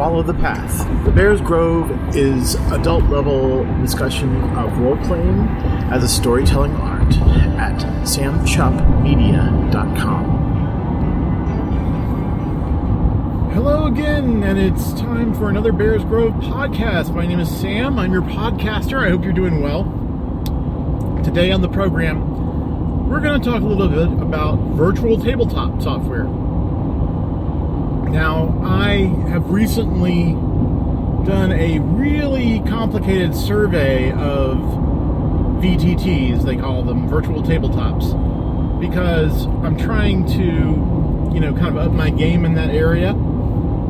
Follow the Path. The Bears Grove is adult-level discussion of role-playing as a storytelling art at samchupmedia.com. Hello again, and it's time for another Bears Grove podcast. My name is Sam. I'm your podcaster. I hope you're doing well. Today on the program, we're going to talk a little bit about virtual tabletop software. Now, I have recently done a really complicated survey of VTTs, they call them, virtual tabletops, because I'm trying to, kind of up my game in that area,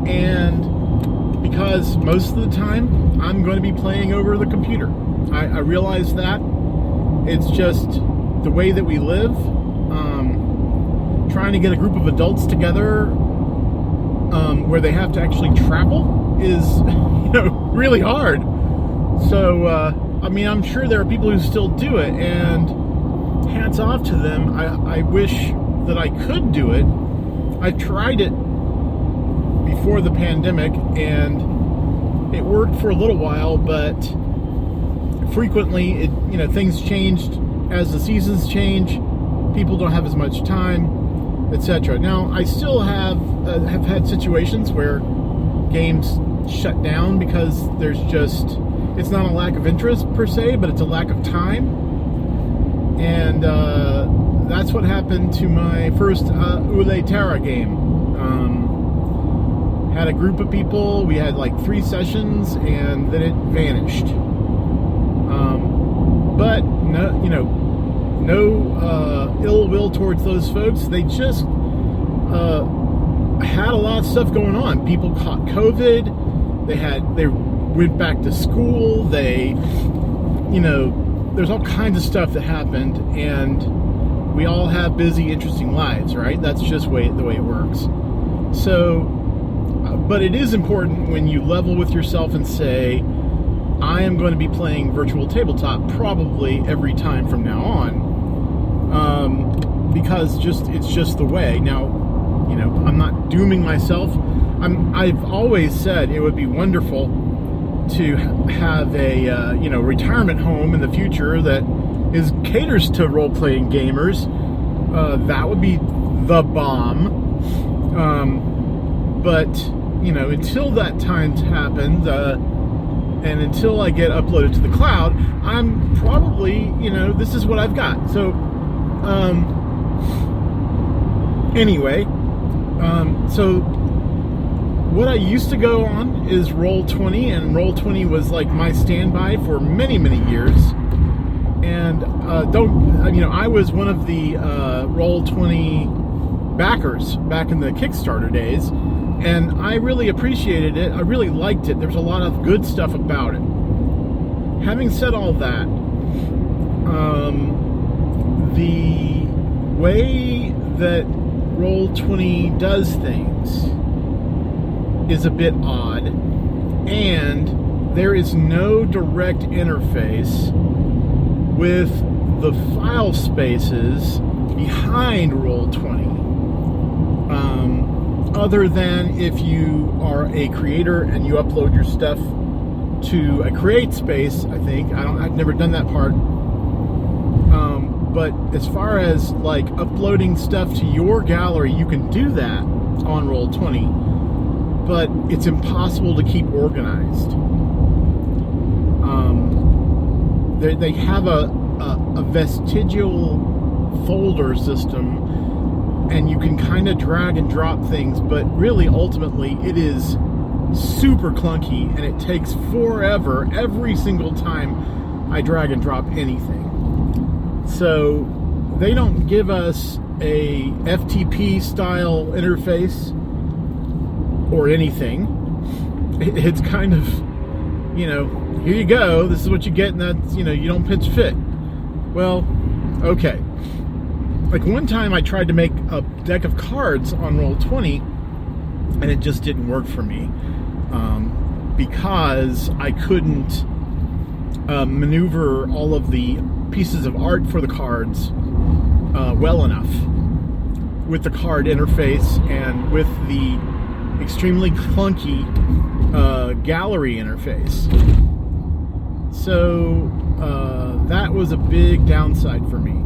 and because most of the time I'm going to be playing over the computer. I realize that. It's just the way that we live. Trying to get a group of adults together where they have to actually travel is, really hard. So, I'm sure there are people who still do it, and hats off to them. I wish that I could do it. I tried it before the pandemic, and it worked for a little while, but frequently, things changed as the seasons change. People don't have as much time, etc. Now, I still have had situations where games shut down because it's not a lack of interest per se, but it's a lack of time. And that's what happened to my first Ule Terra game. Had a group of people, we had like 3 sessions, and then it vanished. But no ill will towards those folks. They just had a lot of stuff going on. People caught COVID. They went back to school. There's all kinds of stuff that happened, and we all have busy, interesting lives, right? That's just the way it works. So, but it is important when you level with yourself and say, I am going to be playing virtual tabletop probably every time from now on, because it's just the way. Now, I'm not dooming myself. I've always said it would be wonderful to have a retirement home in the future that caters to role-playing gamers. That would be the bomb. But until that time happens, and until I get uploaded to the cloud, I'm probably, this is what I've got. So, anyway, so what I used to go on is Roll20, and Roll20 was like my standby for many, many years. And I was one of the Roll20 backers back in the Kickstarter days. And I really appreciated it. I really liked it. There's a lot of good stuff about it. Having said all that, the way that Roll20 does things is a bit odd, and there is no direct interface with the file spaces behind Roll20. Other than if you are a creator and you upload your stuff to a create space, I think. I've never done that part. But as far as like uploading stuff to your gallery, you can do that on Roll20, but it's impossible to keep organized. They have a vestigial folder system, and you can kind of drag and drop things, but really, ultimately, it is super clunky, and it takes forever every single time I drag and drop anything. So, they don't give us a FTP-style interface or anything. It's kind of, here you go, this is what you get, and that's, you don't pinch fit. Well, okay. Like one time I tried to make a deck of cards on Roll20, and it just didn't work for me because I couldn't maneuver all of the pieces of art for the cards well enough with the card interface and with the extremely clunky gallery interface. So that was a big downside for me.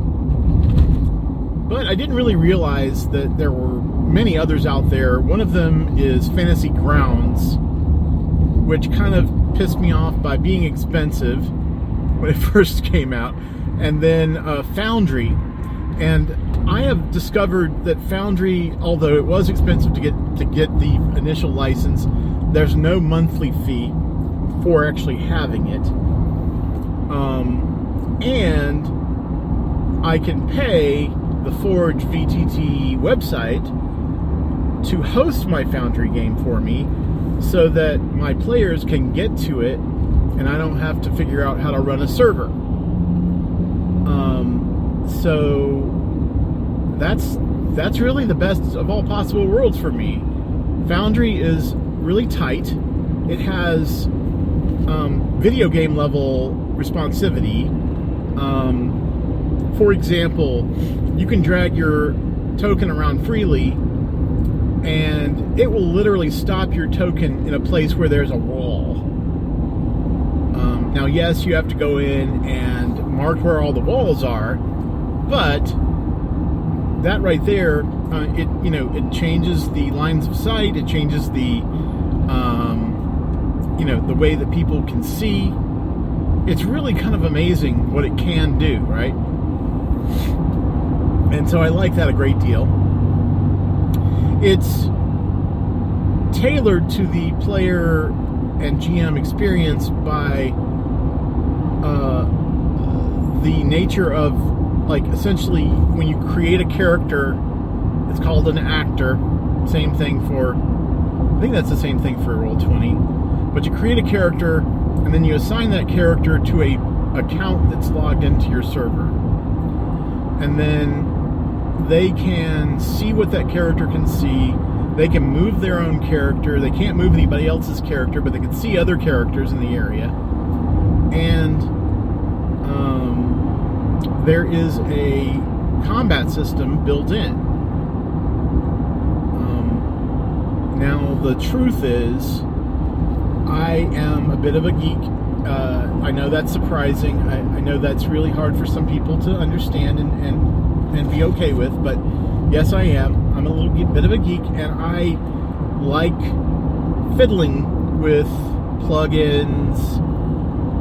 But I didn't really realize that there were many others out there. One of them is Fantasy Grounds, which kind of pissed me off by being expensive when it first came out, and then Foundry. And I have discovered that Foundry, although it was expensive to get the initial license, there's no monthly fee for actually having it. And I can pay the Forge VTT website to host my Foundry game for me so that my players can get to it and I don't have to figure out how to run a server. So that's really the best of all possible worlds for me. Foundry is really tight. It has video game level responsivity. For example, you can drag your token around freely and it will literally stop your token in a place where there's a wall. Now, yes, you have to go in and mark where all the walls are, but that right there, it changes the lines of sight. It changes the the way that people can see. It's really kind of amazing what it can do, right? And so I like that a great deal. It's tailored to the player and GM experience by the nature of, like, essentially when you create a character, it's called an actor. Same thing for, I think that's the same thing for Roll20. But you create a character and then you assign that character to a account that's logged into your server. And then they can see what that character can see. They can move their own character. They can't move anybody else's character, but they can see other characters in the area. And there is a combat system built in. Now, the truth is, I am a bit of a geek. I know that's surprising. I know that's really hard for some people to understand and be okay with, but yes, I am. I'm a little bit of a geek, and I like fiddling with plugins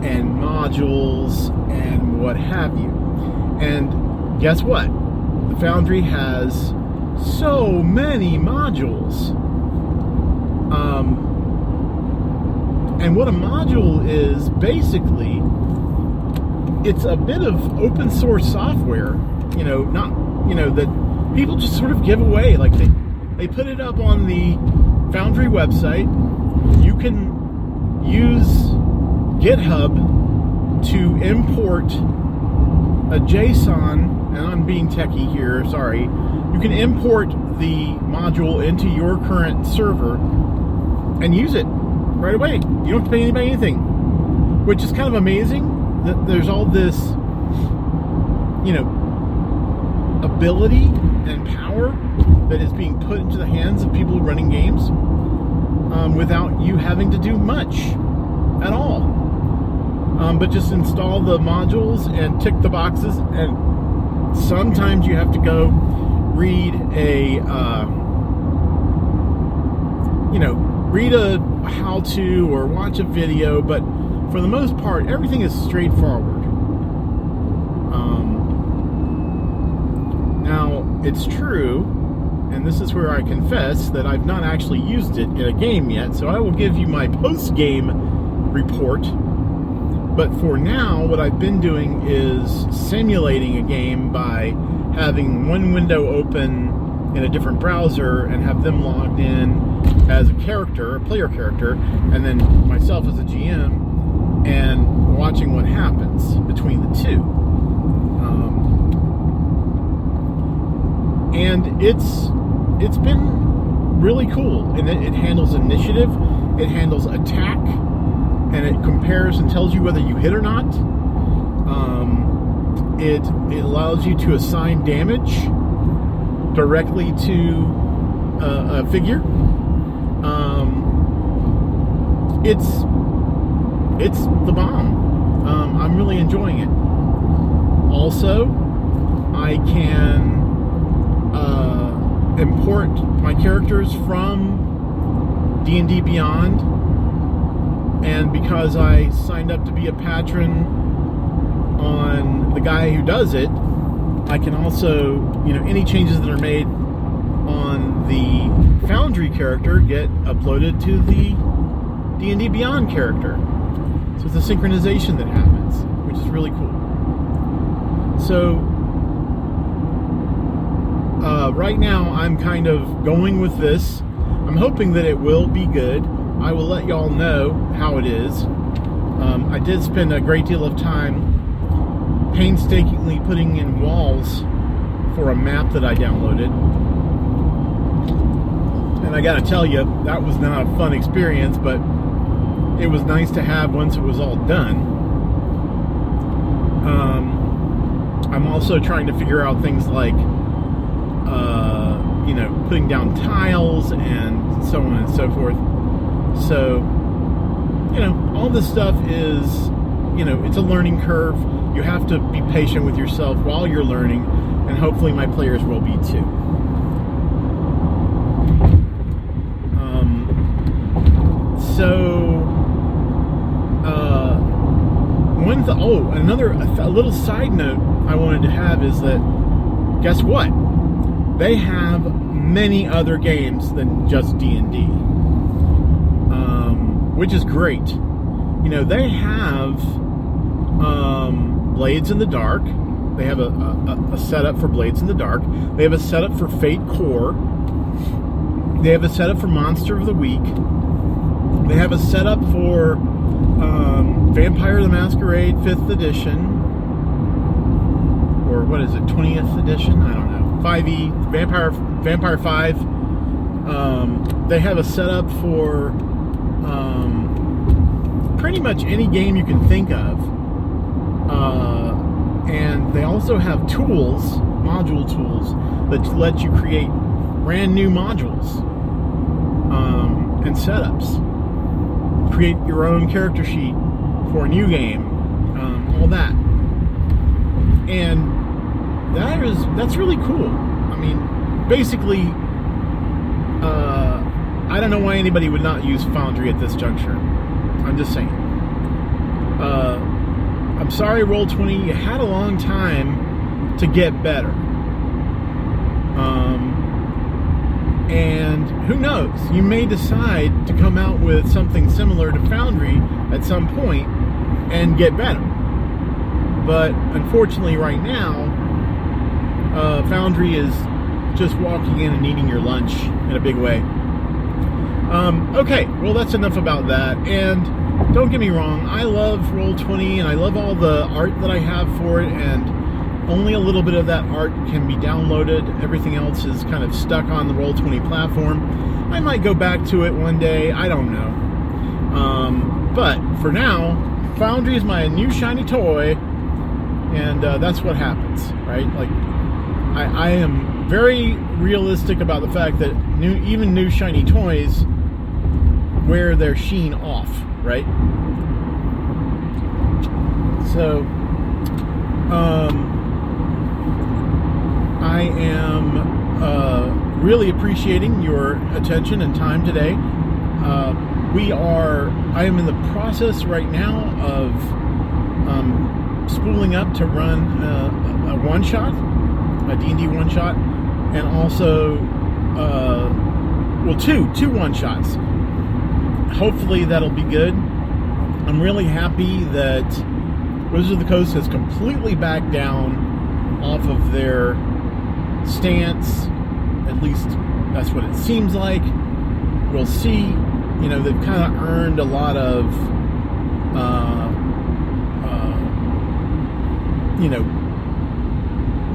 and modules and what have you. And guess what? The Foundry has so many modules. And what a module is, basically, it's a bit of open source software, that people just sort of give away. Like they put it up on the Foundry website. You can use GitHub to import a JSON, and I'm being techie here, sorry. You can import the module into your current server and use it right away. You don't have to pay anybody anything, which is kind of amazing that there's all this, ability and power that is being put into the hands of people running games without you having to do much at all. But just install the modules and tick the boxes, and sometimes you have to go read a how-to or watch a video, but for the most part, everything is straightforward. Now, it's true, and this is where I confess that I've not actually used it in a game yet, so I will give you my post-game report. But for now, what I've been doing is simulating a game by having one window open in a different browser and have them logged in as a character, a player character, and then myself as a GM, and watching what happens between the two. And it's been really cool. And it handles initiative, it handles attack, and it compares and tells you whether you hit or not. It allows you to assign damage directly to a figure. it's the bomb. I'm really enjoying it. Also, I can import my characters from D&D Beyond, and because I signed up to be a patron on the guy who does it, I can also, any changes that are made on the Foundry character get uploaded to the D&D Beyond character. So it's a synchronization that happens, which is really cool. So right now I'm kind of going with this. I'm hoping that it will be good. I will let y'all know how it is. I did spend a great deal of time painstakingly putting in walls for a map that I downloaded. And I gotta tell you, that was not a fun experience, but it was nice to have once it was all done. I'm also trying to figure out things like, putting down tiles and so on and so forth. So, all this stuff is, it's a learning curve. You have to be patient with yourself while you're learning, and hopefully my players will be too. A little side note I wanted to have is that, guess what? They have many other games than just D&D, which is great. They have Blades in the Dark. They have a setup for Blades in the Dark. They have a setup for Fate Core. They have a setup for Monster of the Week. They have a setup for Vampire the Masquerade 5th edition, or what is it, 20th edition? I don't know. 5e, Vampire 5. They have a setup for pretty much any game you can think of. And they also have module tools, that let you create brand new modules and setups. Create your own character sheet for a new game, all that. And that's really cool. I mean, basically, I don't know why anybody would not use Foundry at this juncture. I'm just saying. I'm sorry, Roll20, you had a long time to get better. And who knows, you may decide to come out with something similar to Foundry at some point and get better. But unfortunately right now, Foundry is just walking in and eating your lunch in a big way. Okay, well, that's enough about that. And don't get me wrong, I love Roll20 and I love all the art that I have for it, and only a little bit of that art can be downloaded. Everything else is kind of stuck on the Roll20 platform. I might go back to it one day, I don't know. But for now, Foundry is my new shiny toy, and that's what happens, right? Like, I am very realistic about the fact that even new shiny toys wear their sheen off, right? So, I am really appreciating your attention and time today. I am in the process right now of spooling up to run a one-shot, a D&D one-shot, and also, two one-shots. Hopefully that'll be good. I'm really happy that Wizards of the Coast has completely backed down off of their stance. At least that's what it seems like. We'll see. They've kind of earned a lot of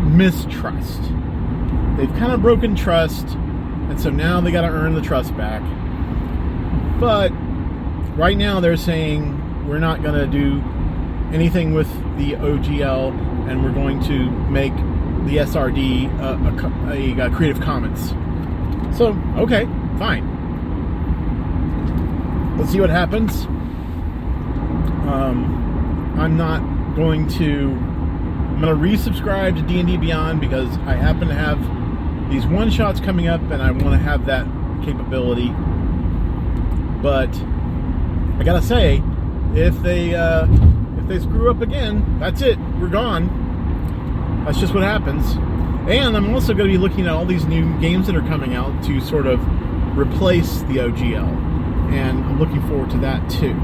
mistrust. They've kind of broken trust, and so now they got to earn the trust back. But right now they're saying we're not going to do anything with the OGL, and we're going to make the SRD a Creative Commons. So, okay, fine. let's see what happens. I'm not going to. I'm going to resubscribe to D&D Beyond because I happen to have these one-shots coming up, and I want to have that capability. But I gotta say, if they screw up again, that's it. We're gone. That's just what happens. And I'm also going to be looking at all these new games that are coming out to sort of replace the OGL, and I'm looking forward to that too.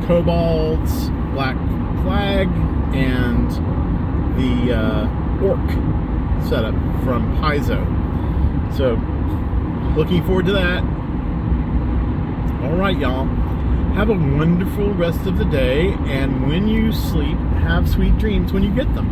Kobolds, Black Flag, and the Orc setup from Paizo. So, looking forward to that. Alright, y'all. Have a wonderful rest of the day, and when you sleep, have sweet dreams when you get them.